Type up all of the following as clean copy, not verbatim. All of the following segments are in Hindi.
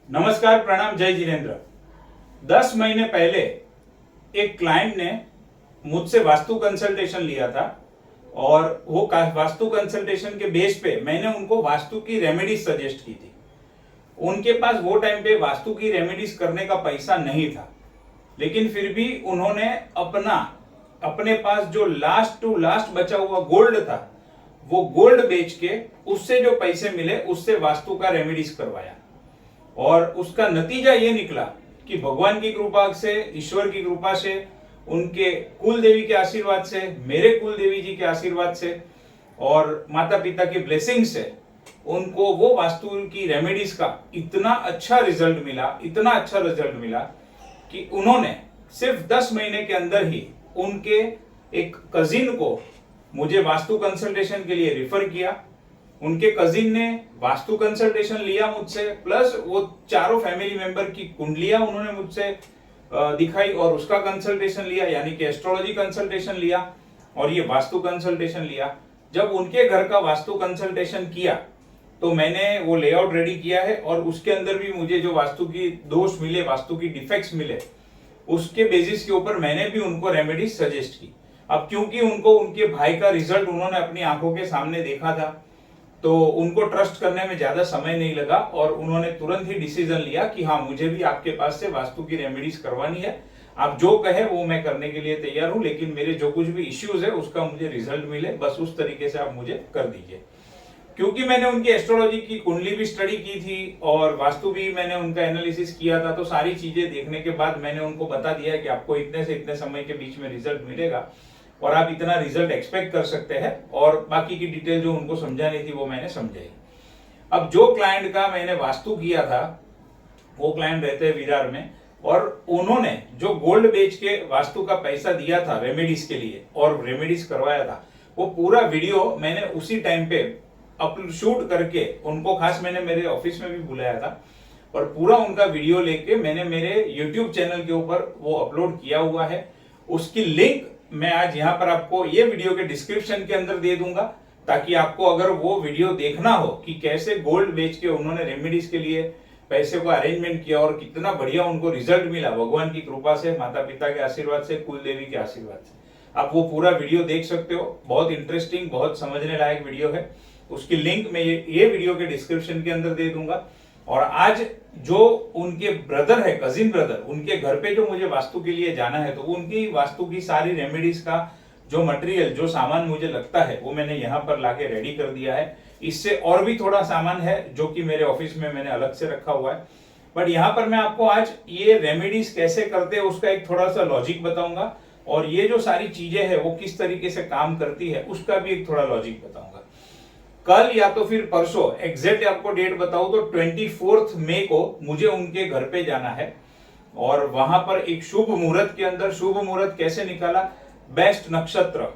नमस्कार, प्रणाम, जय जिनेन्द्र। 10 महीने पहले एक क्लाइंट ने मुझसे वास्तु कंसल्टेशन लिया था और वो वास्तु कंसल्टेशन के बेस पे मैंने उनको वास्तु की रेमेडीज सजेस्ट की थी। उनके पास वो टाइम पे वास्तु की रेमेडीज करने का पैसा नहीं था, लेकिन फिर भी उन्होंने अपने पास जो लास्ट टू लास्ट बचा हुआ गोल्ड था, वो गोल्ड बेच के उससे जो पैसे मिले उससे वास्तु का रेमेडीज करवाया। और उसका नतीजा ये निकला कि भगवान की कृपा से, ईश्वर की कृपा से, उनके कुल देवी के आशीर्वाद से, मेरे कुल देवी जी के आशीर्वाद से और माता पिता की ब्लेसिंग से उनको वो वास्तु की रेमेडीज का इतना अच्छा रिजल्ट मिला कि उन्होंने सिर्फ 10 महीने के अंदर ही उनके एक कजिन को मुझे वास्तु कंसल्टेशन के लिए रिफर किया। उनके कजिन ने वास्तु कंसल्टेशन लिया मुझसे, प्लस वो चारों फैमिली मेंबर की कुंडलियां उन्होंने मुझसे दिखाई और उसका कंसल्टेशन लिया, यानी कि एस्ट्रोलॉजी कंसल्टेशन लिया और ये वास्तु कंसल्टेशन लिया। जब उनके घर का वास्तु कंसल्टेशन किया तो मैंने वो लेआउट रेडी किया है और उसके अंदर भी मुझे जो वास्तु की दोष मिले, वास्तु की डिफेक्ट्स मिले, उसके बेसिस के ऊपर मैंने भी उनको रेमेडी सजेस्ट की। अब क्योंकि उनको उनके भाई का रिजल्ट उन्होंने अपनी आंखों के सामने देखा था, तो उनको ट्रस्ट करने में ज्यादा समय नहीं लगा और उन्होंने तुरंत ही डिसीजन लिया कि हाँ, मुझे भी आपके पास से वास्तु की रेमेडीज करवानी है। आप जो कहे वो मैं करने के लिए तैयार हूं, लेकिन मेरे जो कुछ भी इश्यूज है उसका मुझे रिजल्ट मिले, बस उस तरीके से आप मुझे कर दीजिए। क्योंकि मैंने उनकी एस्ट्रोलॉजी की कुंडली भी स्टडी की थी और वास्तु भी मैंने उनका एनालिसिस किया था, तो सारी चीजें देखने के बाद मैंने उनको बता दिया कि आपको इतने से इतने समय के बीच में रिजल्ट मिलेगा और आप इतना रिजल्ट एक्सपेक्ट कर सकते हैं, और बाकी की डिटेल जो उनको समझानी थी वो मैंने समझाई। अब जो क्लाइंट का मैंने वास्तु किया था वो क्लाइंट रहते हैं विरार में, और उन्होंने जो गोल्ड बेच के वास्तु का पैसा दिया था रेमेडीज के लिए और रेमेडीज करवाया था, वो पूरा वीडियो मैंने उसी टाइम पे शूट करके उनको, खास मैंने मेरे ऑफिस में भी बुलाया था और पूरा उनका वीडियो लेके मैंने मेरे यूट्यूब चैनल के ऊपर वो अपलोड किया हुआ है। उसकी लिंक मैं आज यहाँ पर आपको ये वीडियो के डिस्क्रिप्शन के अंदर दे दूंगा, ताकि आपको अगर वो वीडियो देखना हो कि कैसे गोल्ड बेच के उन्होंने रेमेडीज के लिए पैसे को अरेंजमेंट किया और कितना बढ़िया उनको रिजल्ट मिला भगवान की कृपा से, माता पिता के आशीर्वाद से, कुल देवी के आशीर्वाद से, आप वो पूरा वीडियो देख सकते हो। बहुत इंटरेस्टिंग, बहुत समझने लायक वीडियो है। उसकी लिंक मैं ये वीडियो के डिस्क्रिप्शन के अंदर दे दूंगा। और आज जो उनके ब्रदर है, कजिन ब्रदर, उनके घर पे जो मुझे वास्तु के लिए जाना है, तो उनकी वास्तु की सारी रेमेडीज का जो मटेरियल, जो सामान मुझे लगता है वो मैंने यहाँ पर लाके रेडी कर दिया है। इससे और भी थोड़ा सामान है जो कि मेरे ऑफिस में मैंने अलग से रखा हुआ है, बट यहाँ पर मैं आपको आज ये रेमेडीज कैसे करते हैं उसका एक थोड़ा सा लॉजिक बताऊंगा, और ये जो सारी चीजें है वो किस तरीके से काम करती है उसका भी एक थोड़ा लॉजिक बताऊंगा। कल या तो फिर परसों, एग्जैक्ट आपको डेट बताऊं तो 24 मई को मुझे उनके घर पे जाना है और वहां पर एक शुभ मुहूर्त के अंदर, शुभ मुहूर्त कैसे निकाला, बेस्ट नक्षत्र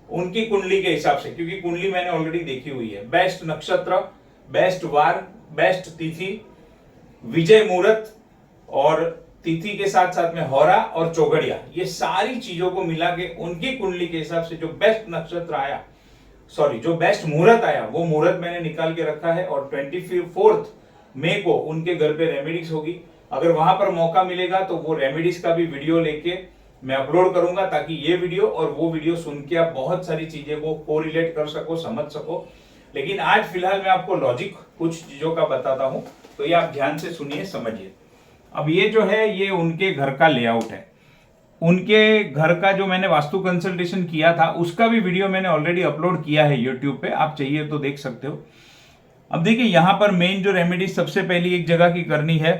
उनकी कुंडली के हिसाब से, क्योंकि कुंडली मैंने ऑलरेडी देखी हुई है, बेस्ट नक्षत्र, बेस्ट वार, बेस्ट तिथि, विजय मुहूर्त और तिथि के साथ साथ में होरा और चौगड़िया, ये सारी चीजों को मिला के उनकी कुंडली के हिसाब से जो बेस्ट नक्षत्र आया, जो बेस्ट मुहूर्त आया, वो मुहूर्त मैंने निकाल के रखा है और 24 मई को उनके घर पे रेमेडीज होगी। अगर वहां पर मौका मिलेगा तो वो रेमेडीज का भी वीडियो लेके मैं अपलोड करूंगा, ताकि ये वीडियो और वो वीडियो सुन के आप बहुत सारी चीजें को कोरिलेट कर सको, समझ सको। लेकिन आज फिलहाल मैं आपको लॉजिक कुछ चीजों का बताता हूं, तो ये आप ध्यान से सुनिए, समझिए। अब ये जो है ये उनके घर का लेआउट है। उनके घर का जो मैंने वास्तु कंसल्टेशन किया था उसका भी वीडियो मैंने ऑलरेडी अपलोड किया है यूट्यूब पे, आप चाहिए तो देख सकते हो। अब देखिए, यहाँ पर मेन जो रेमेडी सबसे पहली एक जगह की करनी है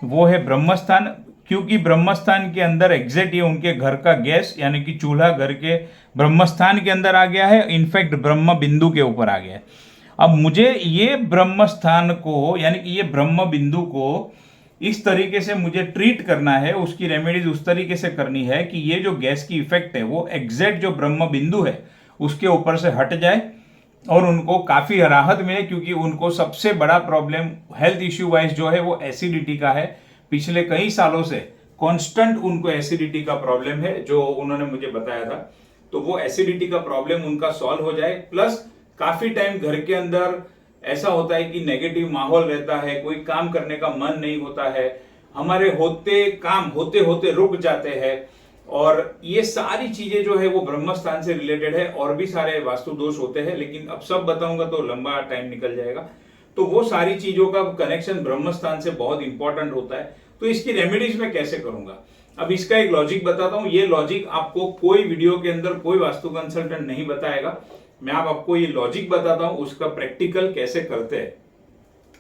वो है ब्रह्मस्थान, क्योंकि ब्रह्मस्थान के अंदर एग्जैक्ट ये उनके घर का गैस यानी कि चूल्हा घर के ब्रह्मस्थान के अंदर आ गया है, इनफैक्ट ब्रह्म बिंदु के ऊपर आ गया है। अब मुझे ये ब्रह्मस्थान को यानी कि ये ब्रह्म बिंदु को इस तरीके से मुझे ट्रीट करना है, उसकी रेमेडीज उस तरीके से करनी है कि ये जो गैस की इफेक्ट है वो एग्जैक्ट जो ब्रह्म बिंदु है उसके ऊपर से हट जाए और उनको काफी राहत मिले, क्योंकि उनको सबसे बड़ा प्रॉब्लम हेल्थ इश्यू वाइज जो है वो एसिडिटी का है। पिछले कई सालों से कांस्टेंट उनको एसिडिटी का प्रॉब्लम है, जो उन्होंने मुझे बताया था। तो वो एसिडिटी का प्रॉब्लम उनका सॉल्व हो जाए, प्लस काफी टाइम घर के अंदर ऐसा होता है कि नेगेटिव माहौल रहता है, कोई काम करने का मन नहीं होता है, हमारे काम होते होते रुक जाते हैं, और ये सारी चीजें जो है वो ब्रह्म स्थान से रिलेटेड है। और भी सारे वास्तु दोष होते हैं, लेकिन अब सब बताऊंगा तो लंबा टाइम निकल जाएगा। तो वो सारी चीजों का कनेक्शन ब्रह्म स्थान से बहुत इंपॉर्टेंट होता है। तो इसकी रेमेडीज मैं कैसे करूंगा, अब इसका एक लॉजिक बताता हूं। ये लॉजिक आपको कोई वीडियो के अंदर कोई वास्तु कंसल्टेंट नहीं बताएगा, मैं आपको ये लॉजिक बताता हूं, उसका प्रैक्टिकल कैसे करते हैं।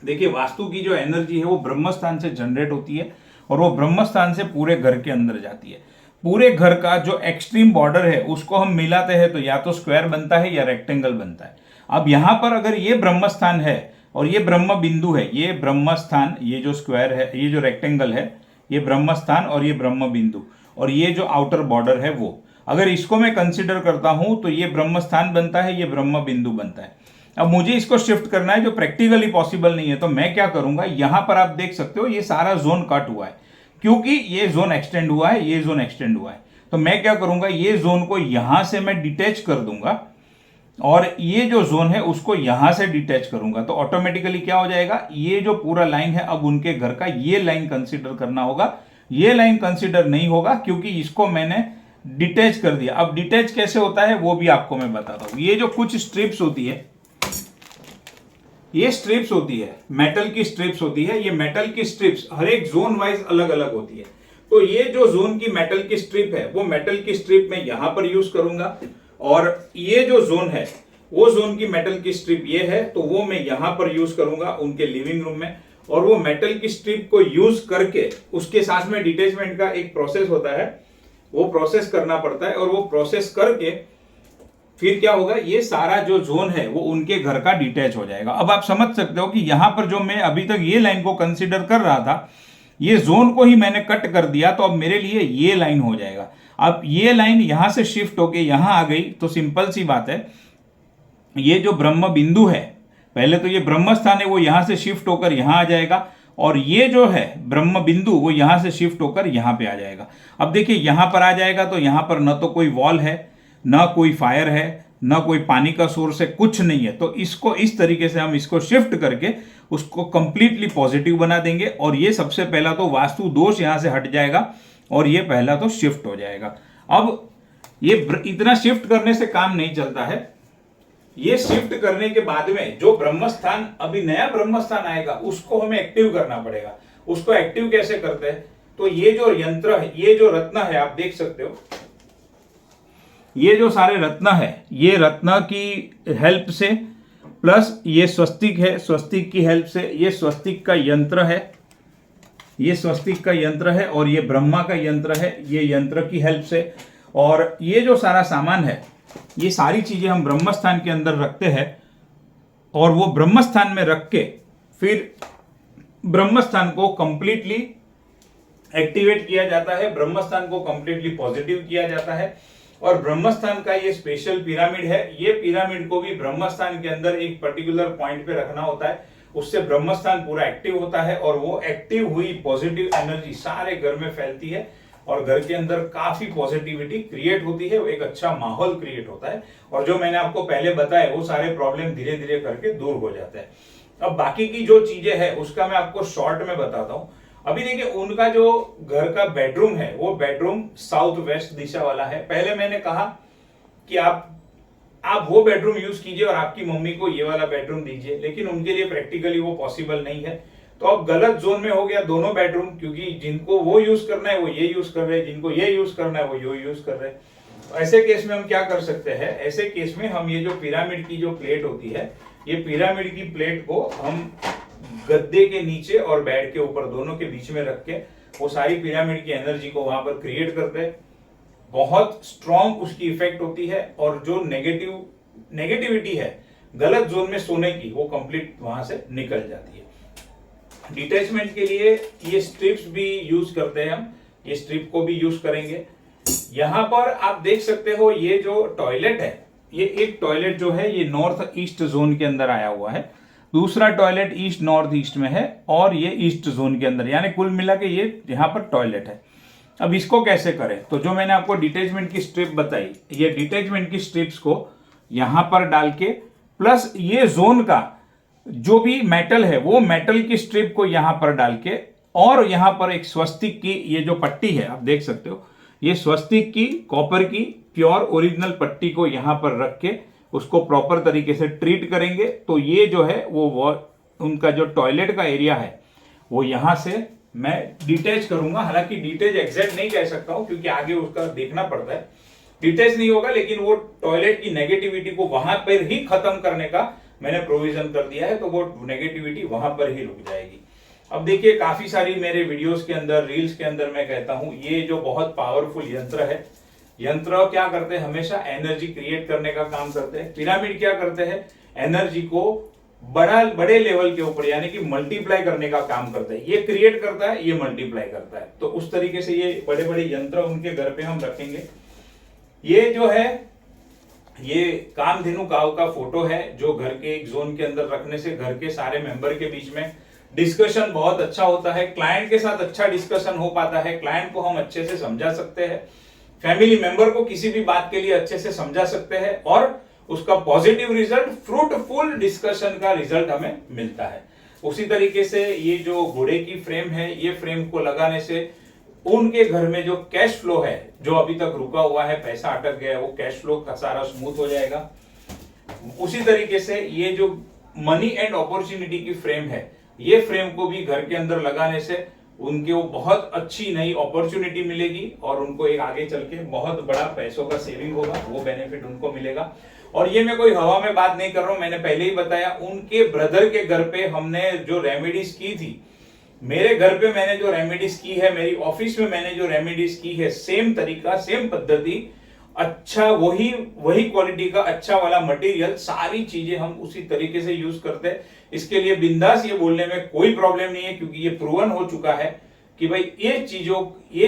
देखिए, वास्तु की जो एनर्जी है वो ब्रह्म स्थान से जनरेट होती है, और वो ब्रह्म स्थान से पूरे घर के अंदर जाती है। पूरे घर का जो एक्सट्रीम बॉर्डर है उसको हम मिलाते हैं तो या तो स्क्वायर बनता है या रेक्टेंगल बनता है। अब यहां पर अगर ये ब्रह्म स्थान है और ये ब्रह्म बिंदु है, ये ब्रह्म स्थान, ये जो स्क्वायर है, ये जो रेक्टेंगल है, ये ब्रह्म स्थान और ये ब्रह्म बिंदु, और ये जो आउटर बॉर्डर है वो, अगर इसको मैं कंसिडर करता हूं तो ये ब्रह्म स्थान बनता है, ये ब्रह्म बिंदु बनता है। अब मुझे इसको शिफ्ट करना है जो प्रैक्टिकली पॉसिबल नहीं है, तो मैं क्या करूंगा, यहां पर आप देख सकते हो ये सारा जोन कट हुआ है, क्योंकि ये जोन एक्सटेंड हुआ है, ये जोन एक्सटेंड हुआ है। तो मैं क्या करूंगा, ये जोन को यहां से मैं डिटैच कर दूंगा, और ये जो जोन है उसको यहां से डिटैच करूंगा। तो ऑटोमेटिकली क्या हो जाएगा, ये जो पूरा लाइन है अब उनके घर का ये लाइन कंसीडर करना होगा। ये लाइन कंसीडर नहीं होगा क्योंकि इसको मैंने डिटैच कर दिया। अब डिटैच कैसे होता है वो भी आपको मैं बताता हूं। ये जो कुछ स्ट्रिप्स होती है, ये स्ट्रिप्स होती है, मेटल की स्ट्रिप्स होती है। ये मेटल की स्ट्रिप्स हर एक जोन वाइज अलग अलग होती है। तो ये जो जोन की मेटल की स्ट्रिप है वो मेटल की स्ट्रिप मैं यहां पर यूज करूंगा, और ये जो जोन है वो जोन की मेटल की स्ट्रिप ये है, तो वो मैं यहां पर यूज करूंगा उनके लिविंग रूम में। और वो मेटल की स्ट्रिप को यूज करके उसके साथ में डिटैचमेंट का एक प्रोसेस होता है, वो प्रोसेस करना पड़ता है, और वो प्रोसेस करके फिर क्या होगा, ये सारा जो जोन है वो उनके घर का डिटैच हो जाएगा। अब आप समझ सकते हो कि यहां पर जो मैं अभी तक ये लाइन को कंसीडर कर रहा था, ये जोन को ही मैंने कट कर दिया, तो अब मेरे लिए ये लाइन हो जाएगा। अब ये लाइन यहां से शिफ्ट होके यहां आ गई, तो सिंपल सी बात है, ये जो ब्रह्म बिंदु है, पहले तो ये ब्रह्म स्थान है, वो यहां से शिफ्ट होकर यहां आ जाएगा, और ये जो है ब्रह्म बिंदु वो यहां से शिफ्ट होकर यहां पे आ जाएगा। अब देखिए, यहां पर आ जाएगा तो यहां पर न तो कोई वॉल है, ना कोई फायर है, ना कोई पानी का सोर्स है, कुछ नहीं है। तो इसको इस तरीके से हम इसको शिफ्ट करके उसको कंप्लीटली पॉजिटिव बना देंगे, और ये सबसे पहला तो वास्तु दोष यहां से हट जाएगा, और ये पहला तो शिफ्ट हो जाएगा। अब ये इतना शिफ्ट करने से काम नहीं चलता है, ये शिफ्ट करने के बाद में जो ब्रह्मस्थान, अभी नया ब्रह्मस्थान आएगा, उसको हमें एक्टिव करना पड़ेगा। उसको एक्टिव कैसे करते हैं, तो ये जो यंत्र है, ये जो रत्न है, आप देख सकते हो, ये जो सारे रत्न है, ये रत्न की हेल्प से, प्लस ये स्वस्तिक है, स्वस्तिक की हेल्प से, ये स्वस्तिक का यंत्र है, ये स्वस्तिक का यंत्र है, और ये ब्रह्मा का यंत्र है, ये यंत्र की हेल्प से, और ये जो सारा सामान है, ये सारी चीजें हम ब्रह्मस्थान के अंदर रखते हैं, और वो ब्रह्मस्थान में रख के फिर ब्रह्मस्थान को कंप्लीटली एक्टिवेट किया जाता है, ब्रह्मस्थान को कंप्लीटली पॉजिटिव किया जाता है। और ब्रह्मस्थान का ये स्पेशल पिरामिड है, ये पिरामिड को भी ब्रह्मस्थान के अंदर एक पर्टिकुलर पॉइंट पे रखना होता है, उससे ब्रह्मस्थान पूरा एक्टिव होता है, और वो एक्टिव हुई पॉजिटिव एनर्जी सारे घर में फैलती है, और घर के अंदर काफी पॉजिटिविटी क्रिएट होती है, वो एक अच्छा माहौल क्रिएट होता है, और जो मैंने आपको पहले बताया वो सारे प्रॉब्लम धीरे धीरे करके दूर हो जाते हैं। अब बाकी की जो चीजें हैं उसका मैं आपको शॉर्ट में बताता हूं। अभी देखिए, उनका जो घर का बेडरूम है वो बेडरूम साउथ वेस्ट दिशा वाला है। पहले मैंने कहा कि आप वो बेडरूम यूज कीजिए और आपकी मम्मी को ये वाला बेडरूम दीजिए, लेकिन उनके लिए प्रैक्टिकली वो पॉसिबल नहीं है। तो अब गलत जोन में हो गया दोनों बेडरूम, क्योंकि जिनको वो यूज करना है वो ये यूज कर रहे हैं, जिनको ये यूज करना है वो ये यूज कर रहे हैं। ऐसे केस में हम क्या कर सकते हैं, ऐसे केस में हम ये जो पिरामिड की जो प्लेट होती है, ये पिरामिड की प्लेट को हम गद्दे के नीचे और बेड के ऊपर दोनों के बीच में रख के वो सारी पिरामिड की एनर्जी को वहां पर क्रिएट करते हैं। बहुत स्ट्रॉन्ग उसकी इफेक्ट होती है, और जो नेगेटिविटी है गलत जोन में सोने की, वो कंप्लीट वहां से निकल जाती है। डिटैचमेंट के लिए ये स्ट्रिप्स भी यूज करते हैं हम, ये स्ट्रिप को भी यूज करेंगे। यहां पर आप देख सकते हो, ये जो टॉयलेट है, ये एक टॉयलेट जो है ये नॉर्थ ईस्ट जोन के अंदर आया हुआ है, दूसरा टॉयलेट ईस्ट नॉर्थ ईस्ट में है, और ये ईस्ट जोन के अंदर, यानी कुल मिला के ये यहाँ पर टॉयलेट है। अब इसको कैसे करें, तो जो मैंने आपको डिटैचमेंट की स्ट्रिप बताई, ये डिटैचमेंट की स्ट्रिप्स को यहां पर डाल के, प्लस ये जोन का जो भी मेटल है वो मेटल की स्ट्रिप को यहां पर डाल के, और यहां पर एक स्वस्तिक की ये जो पट्टी है आप देख सकते हो, ये स्वस्तिक की कॉपर की प्योर ओरिजिनल पट्टी को यहां पर रख के उसको प्रॉपर तरीके से ट्रीट करेंगे। तो ये जो है वो उनका जो टॉयलेट का एरिया है वो यहां से मैं डिटैच करूंगा। हालांकि डिटैच एग्जैक्ट नहीं कह सकता हूं क्योंकि आगे उसका देखना पड़ता है, डिटैच नहीं होगा, लेकिन वो टॉयलेट की नेगेटिविटी को वहां पर ही खत्म करने का मैंने प्रोविजन कर दिया है, तो वो नेगेटिविटी वहां पर ही रुक जाएगी। अब देखिए काफी सारी मेरे वीडियोस के अंदर, रील्स के अंदर मैं कहता हूं ये जो बहुत पावरफुल यंत्र है, यंत्र क्या करते हैं, हमेशा एनर्जी क्रिएट करने का काम करते हैं। पिरामिड क्या करते हैं, एनर्जी को बड़े लेवल के ऊपर यानी कि मल्टीप्लाई करने का काम करता है। ये क्रिएट करता है, ये मल्टीप्लाई करता है। तो उस तरीके से ये बड़े बड़े यंत्र उनके घर पे हम रखेंगे। ये जो है ये कामधेनु काव का फोटो है जो घर के एक जोन के अंदर रखने से घर के सारे मेंबर के बीच में डिस्कशन बहुत अच्छा होता है, क्लाइंट के साथ अच्छा डिस्कशन हो पाता है, क्लाइंट को हम अच्छे से समझा सकते हैं, फैमिली मेंबर को किसी भी बात के लिए अच्छे से समझा सकते हैं, और उसका पॉजिटिव रिजल्ट, फ्रूटफुल डिस्कशन का रिजल्ट हमें मिलता है। उसी तरीके से ये जो घोड़े की फ्रेम है, ये फ्रेम को लगाने से उनके घर में जो कैश फ्लो है, जो अभी तक रुका हुआ है, पैसा अटक गया है, वो कैश फ्लो का सारा स्मूथ हो जाएगा। उसी तरीके से ये जो मनी एंड अपॉर्चुनिटी की फ्रेम है, ये फ्रेम को भी घर के अंदर लगाने से उनके वो बहुत अच्छी नई अपॉर्चुनिटी मिलेगी और उनको एक आगे चल के बहुत बड़ा पैसों का सेविंग होगा, वो बेनिफिट उनको मिलेगा। और ये मैं कोई हवा में बात नहीं कर रहा हूं, मैंने पहले ही बताया उनके ब्रदर के घर पे हमने जो रेमेडीज की थी, मेरे घर पे मैंने जो रेमेडीज की है, मेरी ऑफिस में मैंने जो रेमेडीज की है, सेम तरीका, सेम पद्धति, अच्छा वही क्वालिटी का अच्छा वाला मटेरियल, सारी चीजें हम उसी तरीके से यूज करते हैं। इसके लिए बिंदास ये बोलने में कोई प्रॉब्लम नहीं है क्योंकि ये प्रूवन हो चुका है कि भाई ये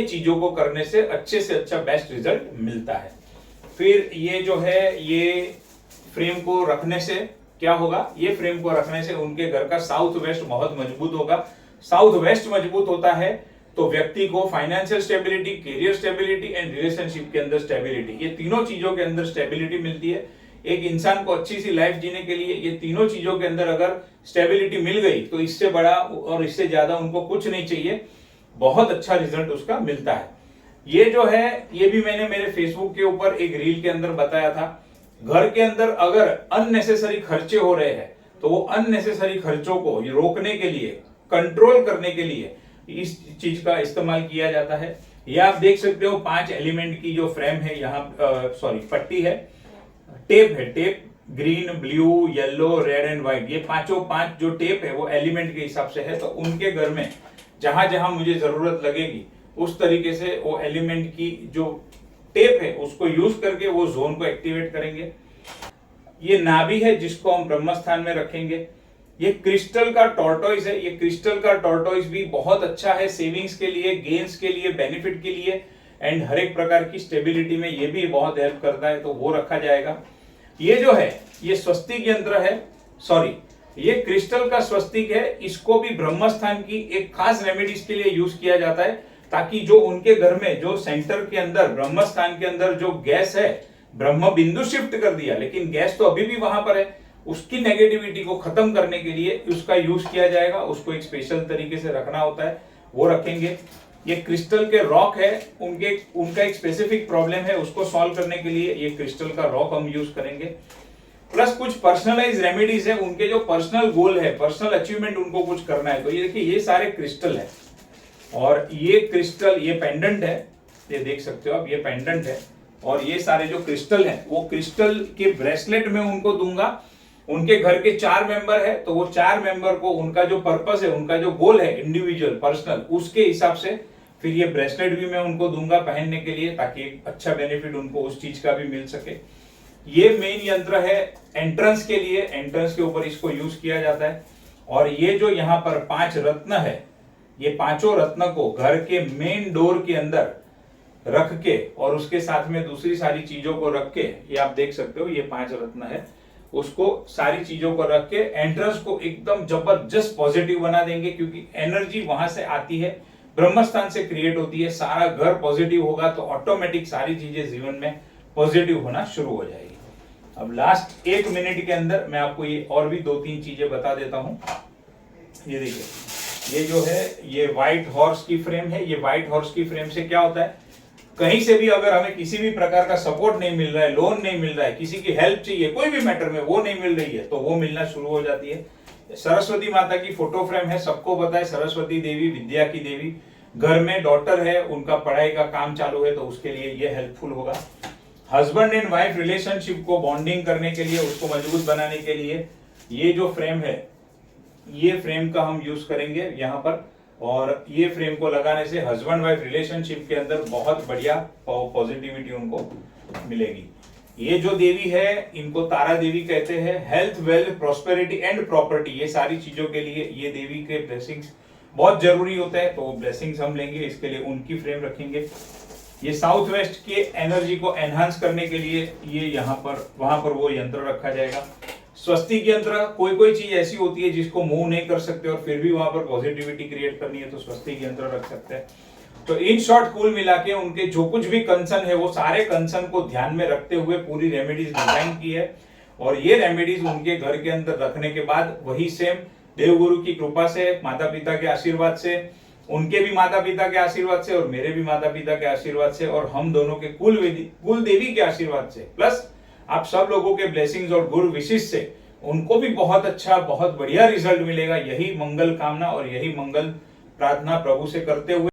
चीजों को करने से अच्छा बेस्ट रिजल्ट मिलता है। फिर ये जो है ये फ्रेम को रखने से क्या होगा, ये फ्रेम को रखने से उनके घर का साउथ वेस्ट बहुत मजबूत होगा। साउथ वेस्ट मजबूत होता है तो व्यक्ति को financial stability, career stability and relationship के अंदर स्टेबिलिटी, ये तीनों चीजों के अंदर स्टेबिलिटी मिलती है। एक इंसान को अच्छी सी लाइफ जीने के लिए ये तीनों चीजों के अंदर अगर स्टेबिलिटी मिल गई तो इससे बड़ा और इससे ज्यादा उनको कुछ नहीं चाहिए, बहुत अच्छा रिजल्ट उसका मिलता है। ये जो है ये भी मैंने मेरे फेसबुक के ऊपर एक रील के अंदर बताया था। घर के अंदर अगर अननेसेसरी खर्चे हो रहे हैं तो वो अननेसेसरी खर्चों को रोकने के लिए, कंट्रोल करने के लिए इस चीज का इस्तेमाल किया जाता है। ये आप देख सकते हो 5 एलिमेंट की जो फ्रेम है, यहाँ पट्टी है, टेप है, tape green, blue, yellow, red and white, ये पांचों 5 जो टेप है वो एलिमेंट के हिसाब से है। तो उनके घर में जहां जहां मुझे जरूरत लगेगी उस तरीके से वो एलिमेंट की जो टेप है उसको यूज करके वो जोन को एक्टिवेट करेंगे। ये नाभि है जिसको हम ब्रह्म स्थान में रखेंगे। ये क्रिस्टल का टॉर्टोइस है, ये क्रिस्टल का टॉर्टोइस भी बहुत अच्छा है सेविंग्स के लिए, गेन्स के लिए, बेनिफिट के लिए एंड हर एक प्रकार की स्टेबिलिटी में ये भी बहुत हेल्प करता है, तो वो रखा जाएगा। ये जो है ये स्वस्तिक यंत्र है, सॉरी ये क्रिस्टल का स्वस्तिक है, इसको भी ब्रह्म स्थान की एक खास रेमेडीज के लिए यूज किया जाता है ताकि जो उनके घर में जो सेंटर के अंदर ब्रह्म स्थान के अंदर जो गैस है, ब्रह्म बिंदु शिफ्ट कर दिया लेकिन गैस तो अभी भी वहां पर है, उसकी नेगेटिविटी को खत्म करने के लिए उसका यूज किया जाएगा। उसको एक स्पेशल तरीके से रखना होता है, वो रखेंगे। ये क्रिस्टल के रॉक है, उनका एक स्पेसिफिक प्रॉब्लम है, उसको सॉल्व करने के लिए ये क्रिस्टल का रॉक हम यूज करेंगे। प्लस कुछ पर्सनलाइज रेमेडीज है, उनके जो पर्सनल गोल है, पर्सनल अचीवमेंट उनको कुछ करना है, तो ये देखिए ये सारे क्रिस्टल है और ये क्रिस्टल, ये पेंडेंट है, ये देख सकते हो आप, ये पेंडेंट है और ये सारे जो क्रिस्टल है वो क्रिस्टल के ब्रेसलेट में उनको दूंगा। उनके घर के 4 मेंबर है तो वो 4 मेंबर को उनका जो पर्पस है, उनका जो गोल है इंडिविजुअल पर्सनल, उसके हिसाब से फिर ये ब्रेसलेट भी मैं उनको दूंगा पहनने के लिए ताकि अच्छा बेनिफिट उनको उस चीज का भी मिल सके। ये मेन यंत्र है एंट्रेंस के लिए, एंट्रेंस के ऊपर इसको यूज किया जाता है। और ये जो यहाँ पर 5 रत्न है, ये पांचों रत्न को घर के मेन डोर के अंदर रख के और उसके साथ में दूसरी सारी चीजों को रख के, ये आप देख सकते हो ये 5 रत्न है, उसको सारी चीजों को रख के एंट्रेंस को एकदम जबरदस्त पॉजिटिव बना देंगे क्योंकि एनर्जी वहां से आती है, ब्रह्मस्थान से क्रिएट होती है, सारा घर पॉजिटिव होगा तो ऑटोमेटिक सारी चीजें जीवन में पॉजिटिव होना शुरू हो जाएगी। अब लास्ट 1 मिनट के अंदर मैं आपको ये और भी 2-3 चीजें बता देता हूं। ये देखिए, ये जो है ये व्हाइट हॉर्स की फ्रेम है। ये व्हाइट हॉर्स की फ्रेम से क्या होता है, कहीं से भी अगर हमें किसी भी प्रकार का सपोर्ट नहीं मिल रहा है, लोन नहीं मिल रहा है, किसी की हेल्प चाहिए कोई भी मैटर में, वो नहीं मिल रही है, तो वो मिलना शुरू हो जाती है। सरस्वती माता की फोटो फ्रेम है, सबको पता है सरस्वती देवी विद्या की देवी। घर में डॉटर है, उनका पढ़ाई का काम चालू है, तो उसके लिए ये हेल्पफुल होगा। हस्बैंड एंड वाइफ रिलेशनशिप को बॉन्डिंग करने के लिए, उसको मजबूत बनाने के लिए ये जो फ्रेम है, ये फ्रेम का हम यूज करेंगे यहाँ पर। और ये फ्रेम को लगाने से हस्बैंड वाइफ रिलेशनशिप के अंदर बहुत बढ़िया पॉजिटिविटी उनको मिलेगी। ये जो देवी है, इनको तारा देवी कहते हैं। Health, wealth, prosperity and property, ये सारी चीजों के लिए ये देवी के ब्लेसिंग्स बहुत जरूरी होते हैं, तो वो ब्लेसिंग्स हम लेंगे, इसके लिए उनकी फ्रेम रखेंगे। ये साउथ वेस्ट के एनर्जी को एनहांस करने के लिए ये यहाँ पर वहां पर वो यंत्र रखा जाएगा। स्वस्तिक यंत्र, कोई कोई चीज ऐसी होती है जिसको मूव नहीं कर सकते और फिर भी वहां पर पॉजिटिविटी क्रिएट करनी है, तो स्वस्तिक यंत्र रख सकते हैं। तो इन शॉर्ट कुल मिला के उनके जो कुछ भी कंसर्न है, वो सारे कंसर्न को ध्यान में रखते हुए पूरी रेमेडीज डिजाइन की है। और ये रेमेडीज उनके घर के अंदर रखने के बाद वही सेम देवगुरु की कृपा से, माता पिता के आशीर्वाद से, उनके भी माता पिता के आशीर्वाद से और मेरे भी माता पिता के आशीर्वाद से और हम दोनों के कुल देवी के आशीर्वाद से, प्लस आप सब लोगों के ब्लेसिंग्स और गुरु विशिष से उनको भी बहुत अच्छा, बहुत बढ़िया रिजल्ट मिलेगा। यही मंगल कामना और यही मंगल प्रार्थना प्रभु से करते हुए